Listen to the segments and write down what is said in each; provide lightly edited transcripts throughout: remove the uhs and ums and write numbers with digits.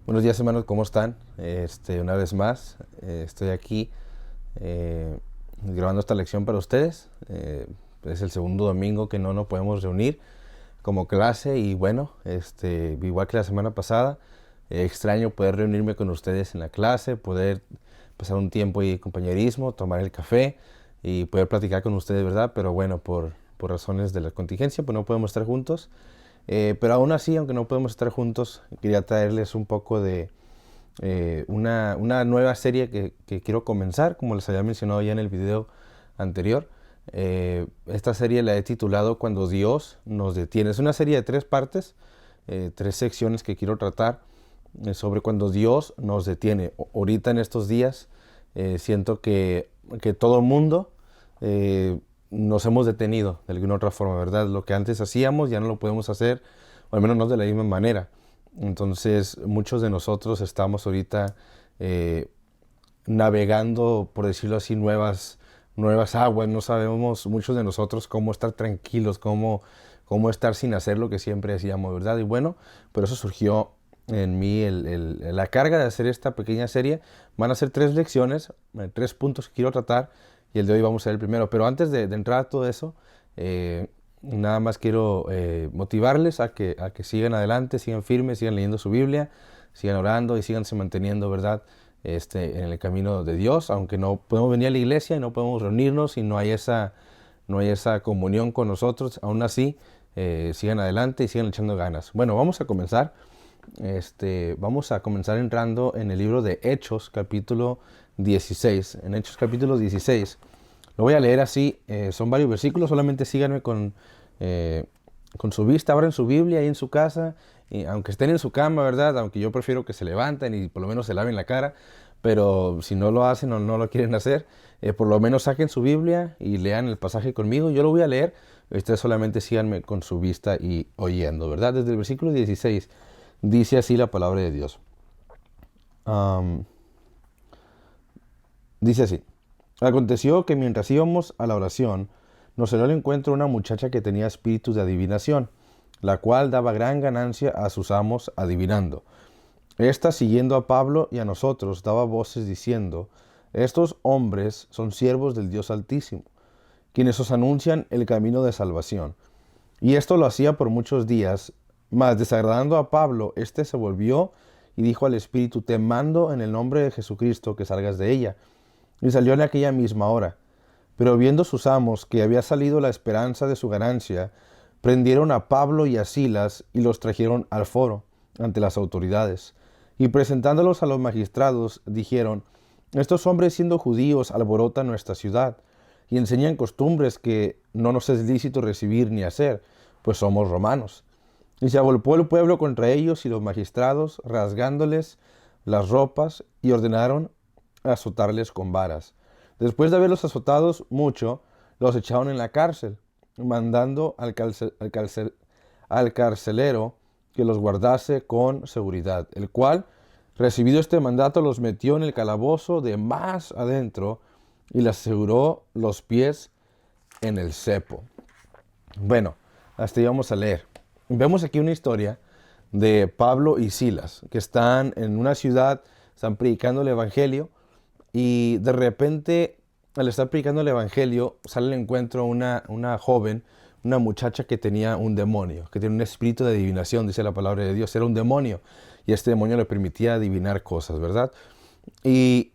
Buenos días, hermanos, ¿cómo están? Una vez más, estoy aquí grabando esta lección para ustedes. Es el segundo domingo que no nos podemos reunir como clase y bueno, igual que la semana pasada, extraño poder reunirme con ustedes en la clase, poder pasar un tiempo y compañerismo, tomar el café y poder platicar con ustedes, ¿verdad? Pero bueno, por razones de la contingencia, pues no podemos estar juntos. Pero aún así, aunque no podemos estar juntos, quería traerles un poco de una nueva serie que quiero comenzar, como les había mencionado ya en el video anterior. Esta serie la he titulado Cuando Dios nos detiene. Es una serie de 3 partes, 3 secciones que quiero tratar sobre cuando Dios nos detiene. Ahorita en estos días siento que todo el mundo nos hemos detenido de alguna otra forma, ¿verdad? Lo que antes hacíamos ya no lo podemos hacer, o al menos no de la misma manera. Entonces, muchos de nosotros estamos ahorita eh, navegando, por decirlo así, nuevas aguas. No sabemos muchos de nosotros cómo estar tranquilos, cómo estar sin hacer lo que siempre hacíamos, ¿verdad? Y bueno, por eso surgió en mí la carga de hacer esta pequeña serie. Van a ser 3 lecciones, 3 puntos que quiero tratar, y el de hoy vamos a ver el primero. Pero antes de entrar a todo eso, nada más quiero motivarles a que sigan adelante, sigan firmes, sigan leyendo su Biblia, sigan orando y síganse manteniendo, ¿verdad? En el camino de Dios, aunque no podemos venir a la iglesia y no podemos reunirnos y no hay esa comunión con nosotros, aún así sigan adelante y sigan echando ganas. Bueno, vamos a comenzar. Vamos a comenzar entrando en el libro de Hechos, capítulo 16. En Hechos, capítulo 16. Lo voy a leer así, son varios versículos, solamente síganme con su vista, abran su Biblia ahí en su casa, y aunque estén en su cama, ¿verdad? Aunque yo prefiero que se levanten y por lo menos se laven la cara, pero si no lo hacen o no lo quieren hacer, por lo menos saquen su Biblia y lean el pasaje conmigo. Yo lo voy a leer, ustedes solamente síganme con su vista y oyendo, ¿verdad? Desde el versículo 16 dice así la palabra de Dios. Am, Dice así. Aconteció que mientras íbamos a la oración, nos salió al encuentro una muchacha que tenía espíritus de adivinación, la cual daba gran ganancia a sus amos adivinando. Esta, siguiendo a Pablo y a nosotros, daba voces diciendo: Estos hombres son siervos del Dios Altísimo, quienes os anuncian el camino de salvación. Y esto lo hacía por muchos días, mas desagradando a Pablo, éste se volvió y dijo al espíritu: Te mando en el nombre de Jesucristo que salgas de ella. Y salió en aquella misma hora. Pero viendo sus amos que había salido la esperanza de su ganancia, prendieron a Pablo y a Silas y los trajeron al foro, ante las autoridades. Y presentándolos a los magistrados, dijeron: Estos hombres, siendo judíos, alborotan nuestra ciudad, y enseñan costumbres que no nos es lícito recibir ni hacer, pues somos romanos. Y se agolpó el pueblo contra ellos y los magistrados, rasgándoles las ropas, y ordenaron azotarles con varas. Después de haberlos azotados mucho, los echaron en la cárcel, mandando al carcelero que los guardase con seguridad, el cual, recibido este mandato, los metió en el calabozo de más adentro y les aseguró los pies en el cepo. Bueno, hasta ahí vamos a leer. Vemos aquí una historia de Pablo y Silas, que están en una ciudad, están predicando el Evangelio, y de repente, al estar predicando el Evangelio, sale al encuentro una joven, una muchacha que tenía un demonio, que tiene un espíritu de adivinación, dice la palabra de Dios. Era un demonio, y este demonio le permitía adivinar cosas, ¿verdad? Y,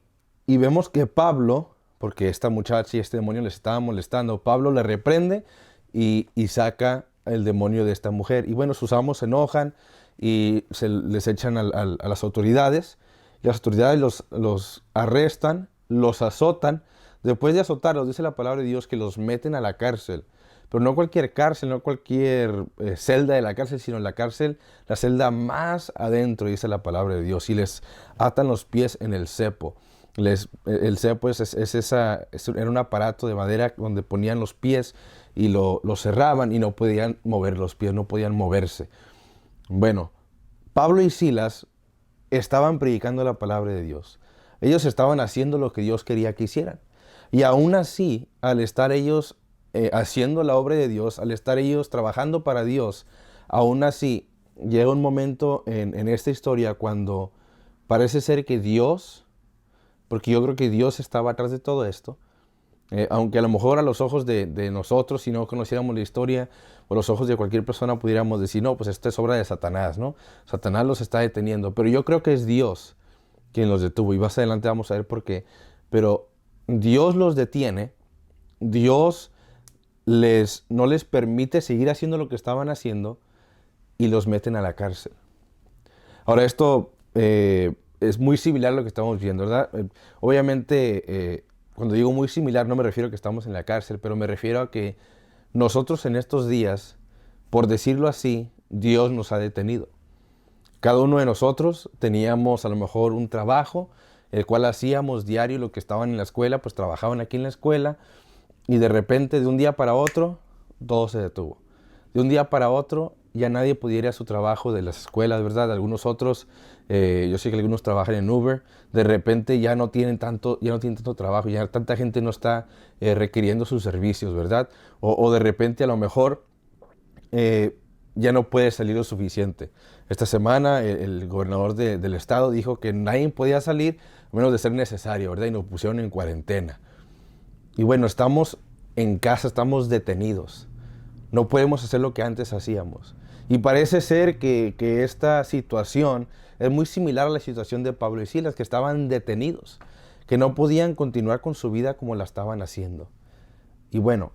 y vemos que Pablo, porque esta muchacha y este demonio les estaba molestando, Pablo le reprende y saca el demonio de esta mujer. Y bueno, sus amos se enojan y les echan a las autoridades. Y las autoridades los arrestan, los azotan. Después de azotarlos, dice la palabra de Dios que los meten a la cárcel. Pero no cualquier cárcel, no cualquier celda de la cárcel, sino la cárcel, la celda más adentro, dice la palabra de Dios. Y les atan los pies en el cepo. El cepo era un aparato de madera donde ponían los pies y lo cerraban y no podían mover los pies, no podían moverse. Bueno, Pablo y Silas estaban predicando la palabra de Dios. Ellos estaban haciendo lo que Dios quería que hicieran. Y aún así, al estar ellos haciendo la obra de Dios, al estar ellos trabajando para Dios, aún así llega un momento en esta historia cuando Parece ser que Dios, porque yo creo que Dios estaba atrás de todo esto, aunque a lo mejor a los ojos de nosotros, si no conociéramos la historia, o los ojos de cualquier persona pudiéramos decir, no, pues esto es obra de Satanás, ¿no? Satanás los está deteniendo, pero yo creo que es Dios quien los detuvo, y más adelante vamos a ver por qué. Pero Dios los detiene, Dios no les permite seguir haciendo lo que estaban haciendo y los meten a la cárcel. Ahora, esto es muy similar a lo que estamos viendo, ¿verdad? Obviamente, cuando digo muy similar, no me refiero a que estamos en la cárcel, pero me refiero a que nosotros en estos días, por decirlo así, Dios nos ha detenido. Cada uno de nosotros teníamos a lo mejor un trabajo, el cual hacíamos diario. Lo que estaban en la escuela, pues trabajaban aquí en la escuela, y de repente, de un día para otro, todo se detuvo. De un día para otro, ya nadie pudiera ir a su trabajo de las escuelas, ¿verdad? Algunos otros, yo sé que algunos trabajan en Uber, de repente ya no tienen tanto trabajo, ya tanta gente no está requiriendo sus servicios, ¿verdad? O de repente a lo mejor ya no puede salir lo suficiente. Esta semana el gobernador del estado dijo que nadie podía salir a menos de ser necesario, ¿verdad? Y nos pusieron en cuarentena. Y bueno, estamos en casa, estamos detenidos. No podemos hacer lo que antes hacíamos. Y parece ser que esta situación es muy similar a la situación de Pablo y Silas, que estaban detenidos, que no podían continuar con su vida como la estaban haciendo. Y bueno,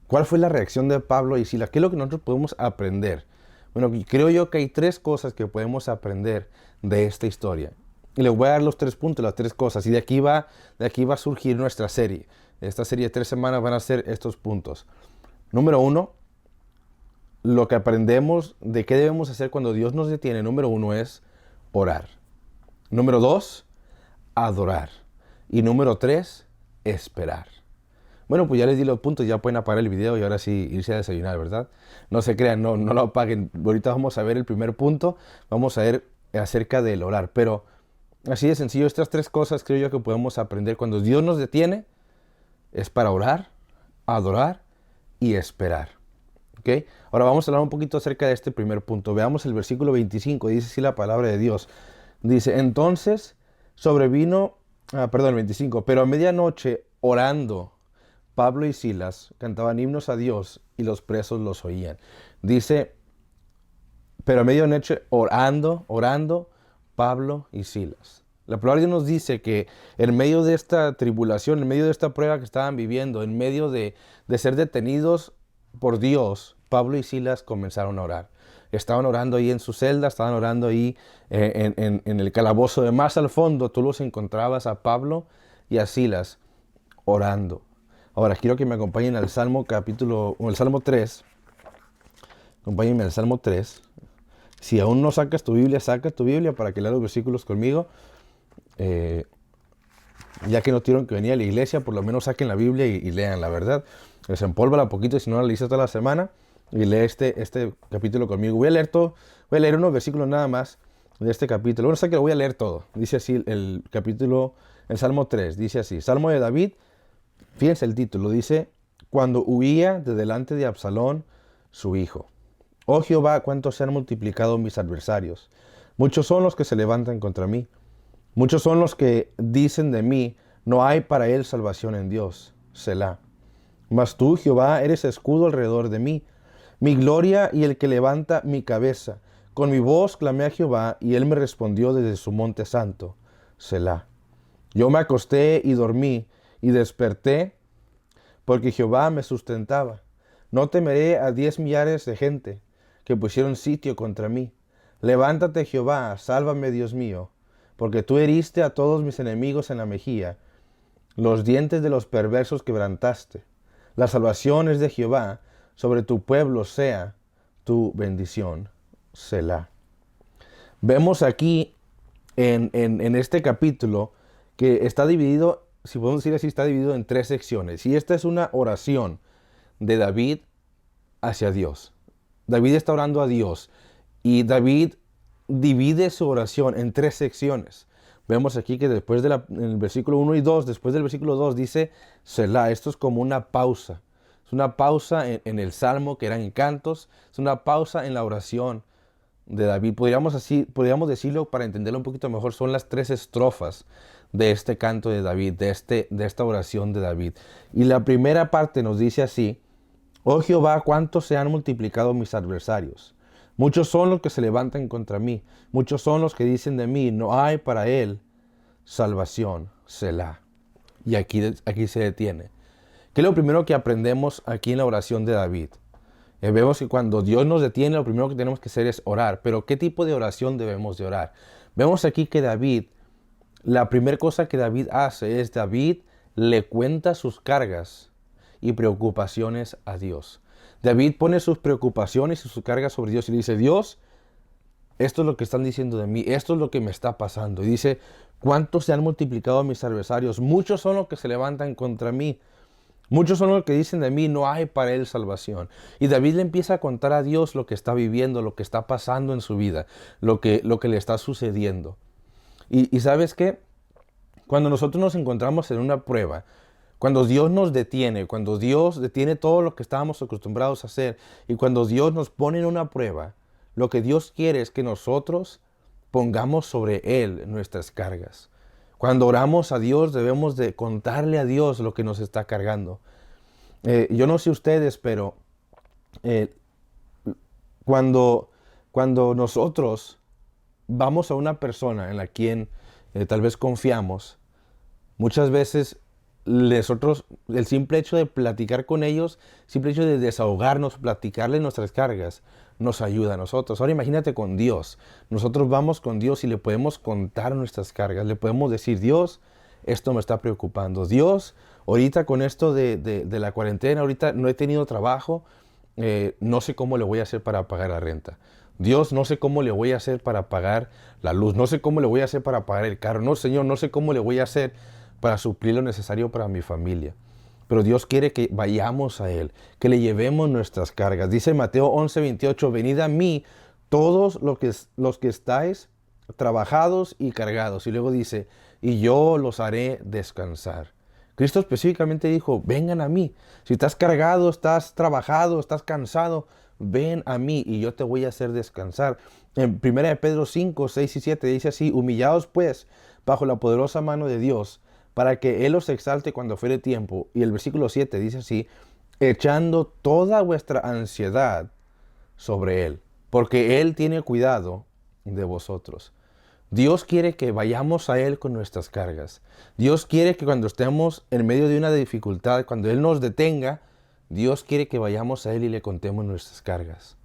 ¿cuál fue la reacción de Pablo y Silas? ¿Qué es lo que nosotros podemos aprender? Bueno, creo yo que hay tres cosas que podemos aprender de esta historia. Y les voy a dar los 3 puntos, las 3 cosas. Y de aquí va a surgir nuestra serie. Esta serie de 3 semanas van a ser estos puntos. Número 1, lo que aprendemos de qué debemos hacer cuando Dios nos detiene. Número 1 es orar. Número 2, adorar. Y número 3, esperar. Bueno, pues ya les di los puntos, ya pueden apagar el video y ahora sí irse a desayunar, ¿verdad? No se crean, no lo apaguen. Ahorita vamos a ver el primer punto, vamos a ver acerca del orar. Pero así de sencillo, estas 3 cosas creo yo que podemos aprender cuando Dios nos detiene. Es para orar, adorar y esperar. ¿Okay? Ahora vamos a hablar un poquito acerca de este primer punto. Veamos el versículo 25, dice así la palabra de Dios. Dice, entonces sobrevino, 25, pero a medianoche orando, Pablo y Silas cantaban himnos a Dios y los presos los oían. Dice, pero a medianoche orando, Pablo y Silas. La palabra de Dios nos dice que en medio de esta tribulación, en medio de esta prueba que estaban viviendo, en medio de ser detenidos por Dios, Pablo y Silas comenzaron a orar. Estaban orando ahí en su celda, estaban orando ahí en el calabozo de más al fondo. Tú los encontrabas a Pablo y a Silas orando. Ahora quiero que me acompañen al Salmo el Salmo 3. Acompáñenme al Salmo 3. Si aún no sacas tu Biblia, saca tu Biblia para que lea los versículos conmigo. Ya que no tuvieron que venir a la iglesia, por lo menos saquen la Biblia y lean, la verdad. Desempólvala un poquito, si no la leíste toda la semana, y lee este capítulo conmigo. Voy a leer unos versículos nada más de este capítulo. Bueno, sé que lo voy a leer todo. Dice así el Salmo 3, dice así, Salmo de David, fíjense el título, dice, cuando huía de delante de Absalón, su hijo. Oh Jehová, cuánto se han multiplicado mis adversarios. Muchos son los que se levantan contra mí. Muchos son los que dicen de mí, no hay para él salvación en Dios. Selah. Mas tú, Jehová, eres escudo alrededor de mí, mi gloria y el que levanta mi cabeza. Con mi voz clamé a Jehová, y él me respondió desde su monte santo. Selah. Yo me acosté y dormí, y desperté, porque Jehová me sustentaba. No temeré a 10 millares de gente, que pusieron sitio contra mí. Levántate, Jehová, sálvame, Dios mío, porque tú heriste a todos mis enemigos en la mejilla. Los dientes de los perversos quebrantaste. La salvación es de Jehová, sobre tu pueblo sea tu bendición. Selah. Vemos aquí en este capítulo que está dividido, si podemos decir así, está dividido en 3 secciones. Y esta es una oración de David hacia Dios. David está orando a Dios y David divide su oración en 3 secciones. Vemos aquí que después en el versículo 1 y 2, después del versículo 2 dice Selah. Esto es como una pausa. Es una pausa en el salmo, que eran cantos. Es una pausa en la oración de David. Podríamos decirlo para entenderlo un poquito mejor, son las 3 estrofas de este canto de David, de esta oración de David. Y la primera parte nos dice así: oh Jehová, cuánto se han multiplicado mis adversarios. Muchos son los que se levantan contra mí. Muchos son los que dicen de mí, no hay para él salvación. Selah. Y aquí se detiene. ¿Qué es lo primero que aprendemos aquí en la oración de David? Vemos que cuando Dios nos detiene, lo primero que tenemos que hacer es orar. Pero ¿qué tipo de oración debemos de orar? Vemos aquí que David, la primera cosa que David hace es David le cuenta sus cargas y preocupaciones a Dios. David pone sus preocupaciones y sus cargas sobre Dios y le dice: Dios, esto es lo que están diciendo de mí, esto es lo que me está pasando. Y dice: ¿cuántos se han multiplicado mis adversarios? Muchos son los que se levantan contra mí. Muchos son los que dicen de mí, no hay para él salvación. Y David le empieza a contar a Dios lo que está viviendo, lo que está pasando en su vida, lo que le está sucediendo. Y ¿sabes qué? Cuando nosotros nos encontramos en una prueba, cuando Dios nos detiene, cuando Dios detiene todo lo que estábamos acostumbrados a hacer, y cuando Dios nos pone en una prueba, lo que Dios quiere es que nosotros pongamos sobre Él nuestras cargas. Cuando oramos a Dios, debemos de contarle a Dios lo que nos está cargando. Yo no sé ustedes, pero eh, cuando nosotros vamos a una persona en la quien tal vez confiamos, muchas veces nosotros, el simple hecho de platicar con ellos, el simple hecho de desahogarnos, platicarle nuestras cargas, nos ayuda a nosotros. Ahora imagínate con Dios. Nosotros vamos con Dios y le podemos contar nuestras cargas. Le podemos decir: Dios, esto me está preocupando. Dios, ahorita con esto de la cuarentena, ahorita no he tenido trabajo, no sé cómo le voy a hacer para pagar la renta. Dios, no sé cómo le voy a hacer para pagar la luz. No sé cómo le voy a hacer para pagar el carro. No, Señor, no sé cómo le voy a hacer para suplir lo necesario para mi familia. Pero Dios quiere que vayamos a Él, que le llevemos nuestras cargas. Dice Mateo 11:28, venid a mí todos los que estáis trabajados y cargados. Y luego dice, y yo los haré descansar. Cristo específicamente dijo, vengan a mí. Si estás cargado, estás trabajado, estás cansado, ven a mí y yo te voy a hacer descansar. En 1 Pedro 5:6 y 7 dice así, humillaos pues bajo la poderosa mano de Dios, para que Él os exalte cuando fuere tiempo. Y el versículo 7 dice así, echando toda vuestra ansiedad sobre Él, porque Él tiene cuidado de vosotros. Dios quiere que vayamos a Él con nuestras cargas. Dios quiere que cuando estemos en medio de una dificultad, cuando Él nos detenga, Dios quiere que vayamos a Él y le contemos nuestras cargas.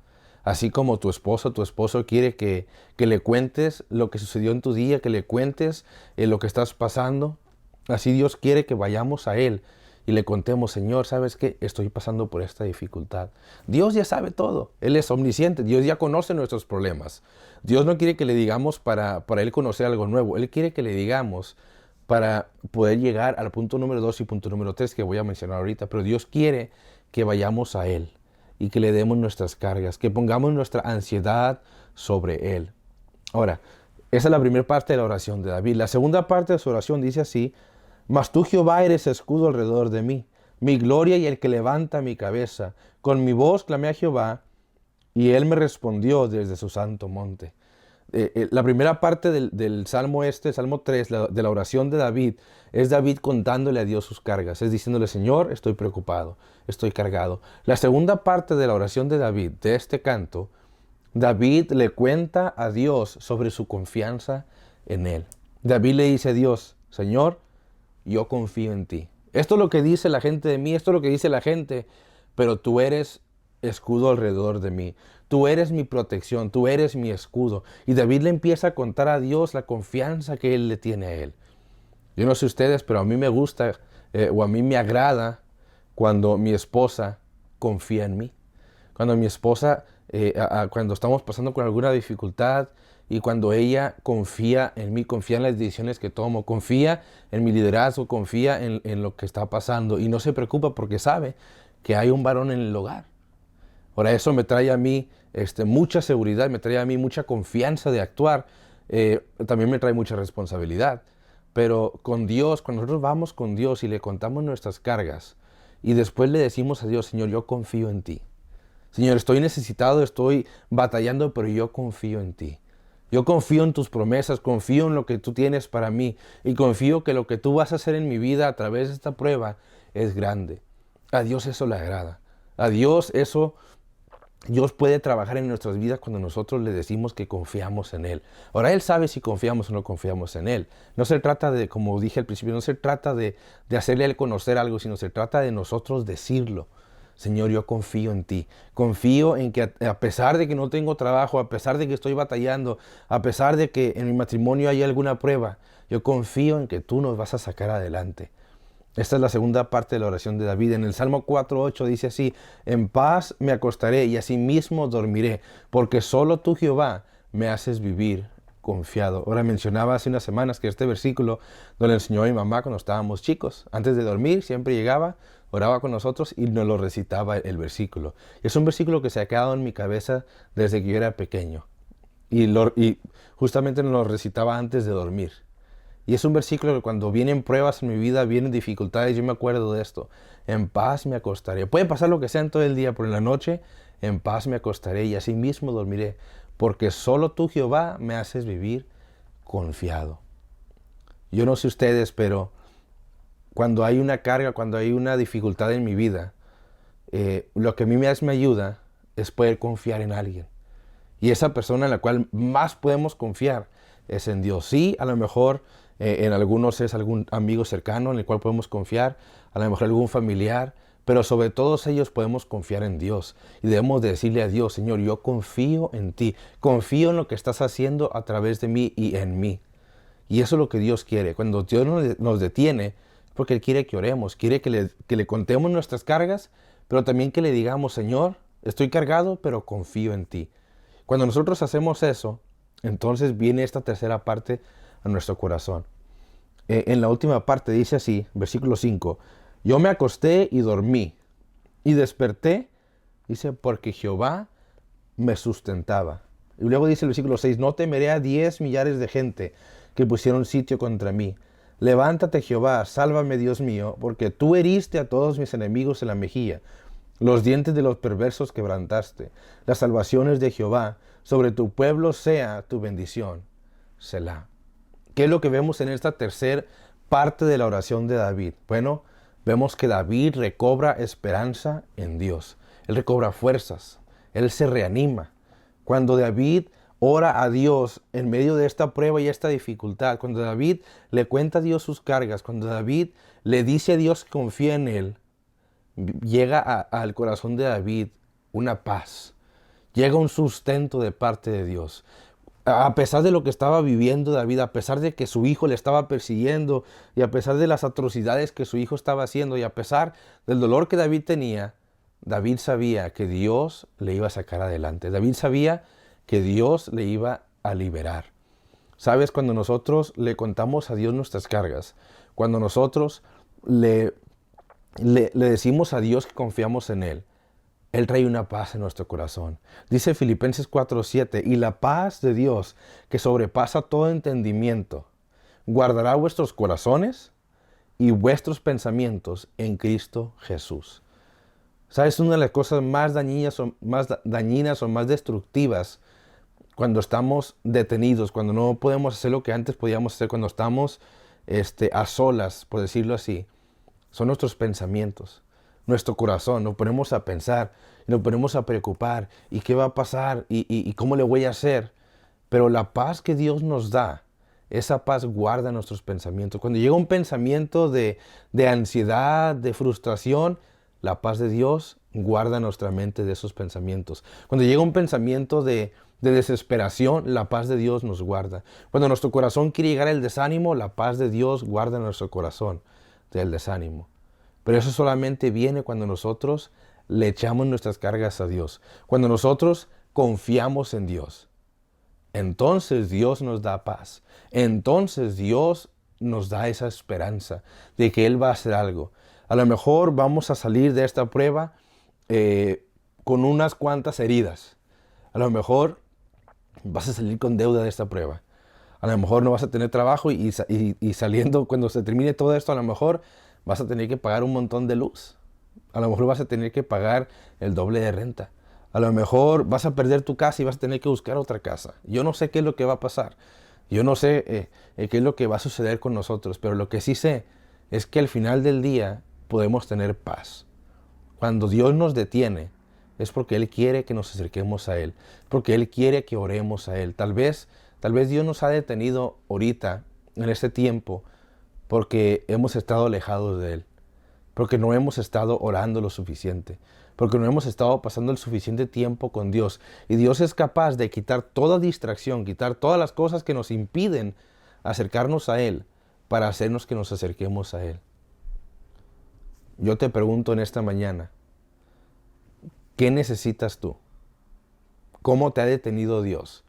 Así como tu esposo quiere que le cuentes lo que sucedió en tu día, que le cuentes lo que estás pasando. Así Dios quiere que vayamos a Él y le contemos, Señor, ¿sabes qué? Estoy pasando por esta dificultad. Dios ya sabe todo. Él es omnisciente. Dios ya conoce nuestros problemas. Dios no quiere que le digamos para Él conocer algo nuevo. Él quiere que le digamos para poder llegar al punto número 2 y punto número 3 que voy a mencionar ahorita. Pero Dios quiere que vayamos a Él y que le demos nuestras cargas, que pongamos nuestra ansiedad sobre Él. Ahora, esa es la primera parte de la oración de David. La segunda parte de su oración dice así, mas tú, Jehová, eres escudo alrededor de mí, mi gloria y el que levanta mi cabeza. Con mi voz clamé a Jehová, y Él me respondió desde su santo monte. La primera parte del Salmo Salmo 3, de la oración de David, es David contándole a Dios sus cargas. Es diciéndole, Señor, estoy preocupado, estoy cargado. La segunda parte de la oración de David, de este canto, David le cuenta a Dios sobre su confianza en Él. David le dice a Dios, Señor, yo confío en ti. Esto es lo que dice la gente de mí, esto es lo que dice la gente, pero tú eres escudo alrededor de mí. Tú eres mi protección, tú eres mi escudo. Y David le empieza a contar a Dios la confianza que Él le tiene a Él. Yo no sé ustedes, pero a mí me gusta o a mí me agrada cuando mi esposa confía en mí. Cuando mi esposa, cuando estamos pasando con alguna dificultad, y cuando ella confía en mí, confía en las decisiones que tomo, confía en mi liderazgo, confía en lo que está pasando y no se preocupa porque sabe que hay un varón en el hogar. Ahora eso me trae a mí mucha seguridad, me trae a mí mucha confianza de actuar, también me trae mucha responsabilidad. Pero con Dios, cuando nosotros vamos con Dios y le contamos nuestras cargas y después le decimos a Dios, Señor, yo confío en ti. Señor, estoy necesitado, estoy batallando, pero yo confío en ti. Yo confío en tus promesas, confío en lo que tú tienes para mí y confío que lo que tú vas a hacer en mi vida a través de esta prueba es grande. A Dios eso le agrada. A Dios eso, Dios puede trabajar en nuestras vidas cuando nosotros le decimos que confiamos en Él. Ahora, Él sabe si confiamos o no confiamos en Él. No se trata de, como dije al principio, no se trata de hacerle a Él conocer algo, sino se trata de nosotros decirlo. Señor, yo confío en ti. Confío en que a pesar de que no tengo trabajo, a pesar de que estoy batallando, a pesar de que en mi matrimonio hay alguna prueba, yo confío en que tú nos vas a sacar adelante. Esta es la segunda parte de la oración de David. En el Salmo 4:8 dice así: en paz me acostaré y asimismo dormiré, porque solo tú, Jehová, me haces vivir confiado. Ahora, mencionaba hace unas semanas que este versículo nos lo enseñó mi mamá cuando estábamos chicos. Antes de dormir siempre llegaba, oraba con nosotros y nos lo recitaba el versículo. Es un versículo que se ha quedado en mi cabeza desde que yo era pequeño. Y justamente nos lo recitaba antes de dormir. Y es un versículo que cuando vienen pruebas en mi vida, vienen dificultades, yo me acuerdo de esto. En paz me acostaré. Puede pasar lo que sea en todo el día, pero en la noche, en paz me acostaré y así mismo dormiré. Porque solo tú, Jehová, me haces vivir confiado. Yo no sé ustedes, pero cuando hay una carga, cuando hay una dificultad en mi vida, lo que a mí me ayuda es poder confiar en alguien. Y esa persona en la cual más podemos confiar es en Dios. Sí, a lo mejor en algunos es algún amigo cercano en el cual podemos confiar, a lo mejor algún familiar, pero sobre todos ellos podemos confiar en Dios. Y debemos decirle a Dios: Señor, yo confío en ti, confío en lo que estás haciendo a través de mí y en mí. Y eso es lo que Dios quiere. Cuando Dios nos detiene, porque Él quiere que oremos, quiere que le contemos nuestras cargas, pero también que le digamos: Señor, estoy cargado, pero confío en ti. Cuando nosotros hacemos eso, entonces viene esta tercera parte a nuestro corazón. En la última parte dice así, versículo 5: yo me acosté y dormí, y desperté, dice, porque Jehová me sustentaba. Y luego dice el versículo 6: no temeré a 10 millares de gente que pusieron sitio contra mí. Levántate, Jehová, sálvame, Dios mío, porque tú heriste a todos mis enemigos en la mejilla. Los dientes de los perversos quebrantaste. Las salvaciones de Jehová, sobre tu pueblo sea tu bendición. Selah. ¿Qué es lo que vemos en esta tercera parte de la oración de David? Bueno, vemos que David recobra esperanza en Dios. Él recobra fuerzas. Él se reanima. Cuando David ora a Dios en medio de esta prueba y esta dificultad, cuando David le cuenta a Dios sus cargas, cuando David le dice a Dios que confía en él, llega al corazón de David una paz, llega un sustento de parte de Dios. A pesar de lo que estaba viviendo David, a pesar de que su hijo le estaba persiguiendo y a pesar de las atrocidades que su hijo estaba haciendo y a pesar del dolor que David tenía, David sabía que Dios le iba a sacar adelante. David sabía que Dios le iba a liberar. ¿Sabes? Cuando nosotros le contamos a Dios nuestras cargas, cuando nosotros le decimos a Dios que confiamos en Él, Él trae una paz en nuestro corazón. Dice Filipenses 4:7: y la paz de Dios, que sobrepasa todo entendimiento, guardará vuestros corazones y vuestros pensamientos en Cristo Jesús. ¿Sabes? Una de las cosas más dañinas o más destructivas cuando estamos detenidos, cuando no podemos hacer lo que antes podíamos hacer, cuando estamos a solas, por decirlo así, son nuestros pensamientos, nuestro corazón. Nos ponemos a pensar, nos ponemos a preocupar, y qué va a pasar, y cómo le voy a hacer. Pero la paz que Dios nos da, esa paz guarda nuestros pensamientos. Cuando llega un pensamiento de ansiedad, de frustración, la paz de Dios guarda nuestra mente de esos pensamientos. Cuando llega un pensamiento de desesperación, la paz de Dios nos guarda. Cuando nuestro corazón quiere llegar al desánimo, la paz de Dios guarda nuestro corazón del desánimo. Pero eso solamente viene cuando nosotros le echamos nuestras cargas a Dios. Cuando nosotros confiamos en Dios. Entonces Dios nos da paz. Entonces Dios nos da esa esperanza de que Él va a hacer algo. A lo mejor vamos a salir de esta prueba con unas cuantas heridas. A lo mejor vas a salir con deuda de esta prueba. A lo mejor no vas a tener trabajo y saliendo, cuando se termine todo esto, a lo mejor vas a tener que pagar un montón de luz. A lo mejor vas a tener que pagar el doble de renta. A lo mejor vas a perder tu casa y vas a tener que buscar otra casa. Yo no sé qué es lo que va a pasar. Yo no sé qué es lo que va a suceder con nosotros, pero lo que sí sé es que al final del día podemos tener paz. Cuando Dios nos detiene, es porque Él quiere que nos acerquemos a Él, porque Él quiere que oremos a Él. Tal vez Dios nos ha detenido ahorita, en este tiempo, porque hemos estado alejados de Él, porque no hemos estado orando lo suficiente, porque no hemos estado pasando el suficiente tiempo con Dios. Y Dios es capaz de quitar toda distracción, quitar todas las cosas que nos impiden acercarnos a Él, para hacernos que nos acerquemos a Él. Yo te pregunto en esta mañana, ¿qué necesitas tú? ¿Cómo te ha detenido Dios?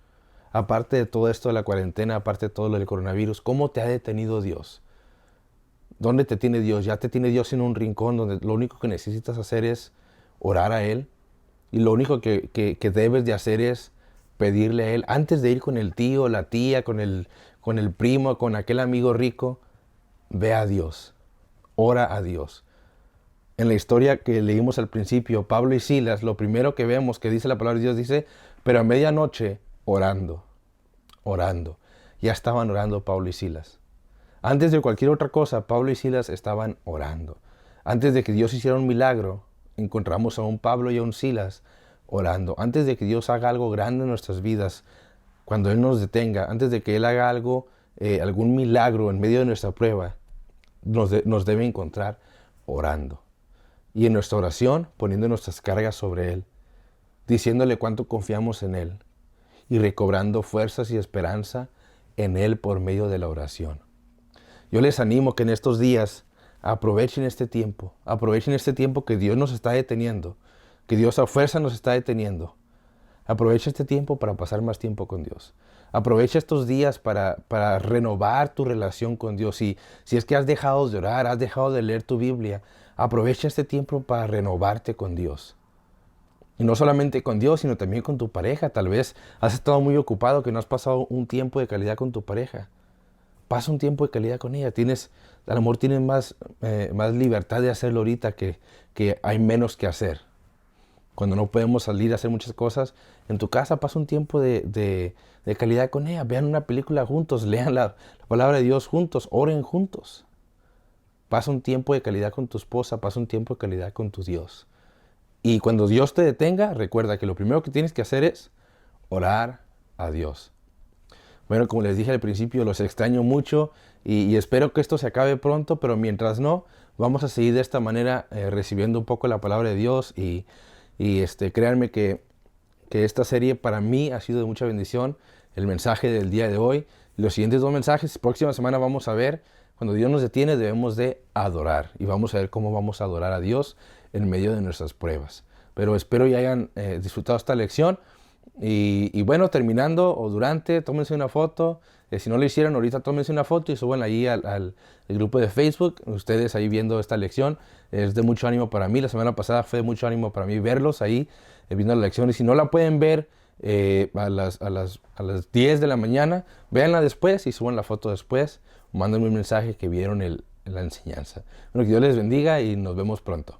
Aparte de todo esto de la cuarentena, aparte de todo lo del coronavirus, ¿cómo te ha detenido Dios? ¿Dónde te tiene Dios? Ya te tiene Dios en un rincón donde lo único que necesitas hacer es orar a Él. Y lo único que debes de hacer es pedirle a Él. Antes de ir con el tío, la tía, con el primo, con aquel amigo rico, ve a Dios. Ora a Dios. En la historia que leímos al principio, Pablo y Silas, lo primero que vemos que dice la palabra de Dios, dice, pero a medianoche orando, orando. Ya estaban orando Pablo y Silas. Antes de cualquier otra cosa, Pablo y Silas estaban orando. Antes de que Dios hiciera un milagro, encontramos a un Pablo y a un Silas orando. Antes de que Dios haga algo grande en nuestras vidas, cuando Él nos detenga, antes de que Él haga algo, algún milagro en medio de nuestra prueba, nos debe encontrar orando. Y en nuestra oración, poniendo nuestras cargas sobre Él, diciéndole cuánto confiamos en Él y recobrando fuerzas y esperanza en Él por medio de la oración. Yo les animo que en estos días aprovechen este tiempo que Dios nos está deteniendo, que Dios a fuerza nos está deteniendo. Aprovecha este tiempo para pasar más tiempo con Dios. Aprovecha estos días para renovar tu relación con Dios. Si es que has dejado de orar, has dejado de leer tu Biblia, aprovecha este tiempo para renovarte con Dios. Y no solamente con Dios, sino también con tu pareja. Tal vez has estado muy ocupado que no has pasado un tiempo de calidad con tu pareja. Pasa un tiempo de calidad con ella. A lo mejor tienes más libertad de hacerlo ahorita que hay menos que hacer. Cuando no podemos salir a hacer muchas cosas, en tu casa pasa un tiempo de calidad con ella. Vean una película juntos, lean la palabra de Dios juntos, oren juntos. Pasa un tiempo de calidad con tu esposa, pasa un tiempo de calidad con tu Dios. Y cuando Dios te detenga, recuerda que lo primero que tienes que hacer es orar a Dios. Bueno, como les dije al principio, los extraño mucho y espero que esto se acabe pronto, pero mientras no, vamos a seguir de esta manera recibiendo un poco la palabra de Dios y créanme que esta serie para mí ha sido de mucha bendición, el mensaje del día de hoy. Los siguientes dos mensajes, próxima semana vamos a ver, cuando Dios nos detiene debemos de adorar y vamos a ver cómo vamos a adorar a Dios en medio de nuestras pruebas. Pero espero ya hayan disfrutado esta lección. Y bueno, terminando o durante, tómense una foto. Si no lo hicieron ahorita, tómense una foto y suban ahí al grupo de Facebook. Ustedes ahí viendo esta lección. Es de mucho ánimo para mí. La semana pasada fue de mucho ánimo para mí verlos ahí viendo la lección. Y si no la pueden ver a las 10 de la mañana, véanla después y suban la foto después. O mándenme un mensaje que vieron la enseñanza. Bueno, que Dios les bendiga y nos vemos pronto.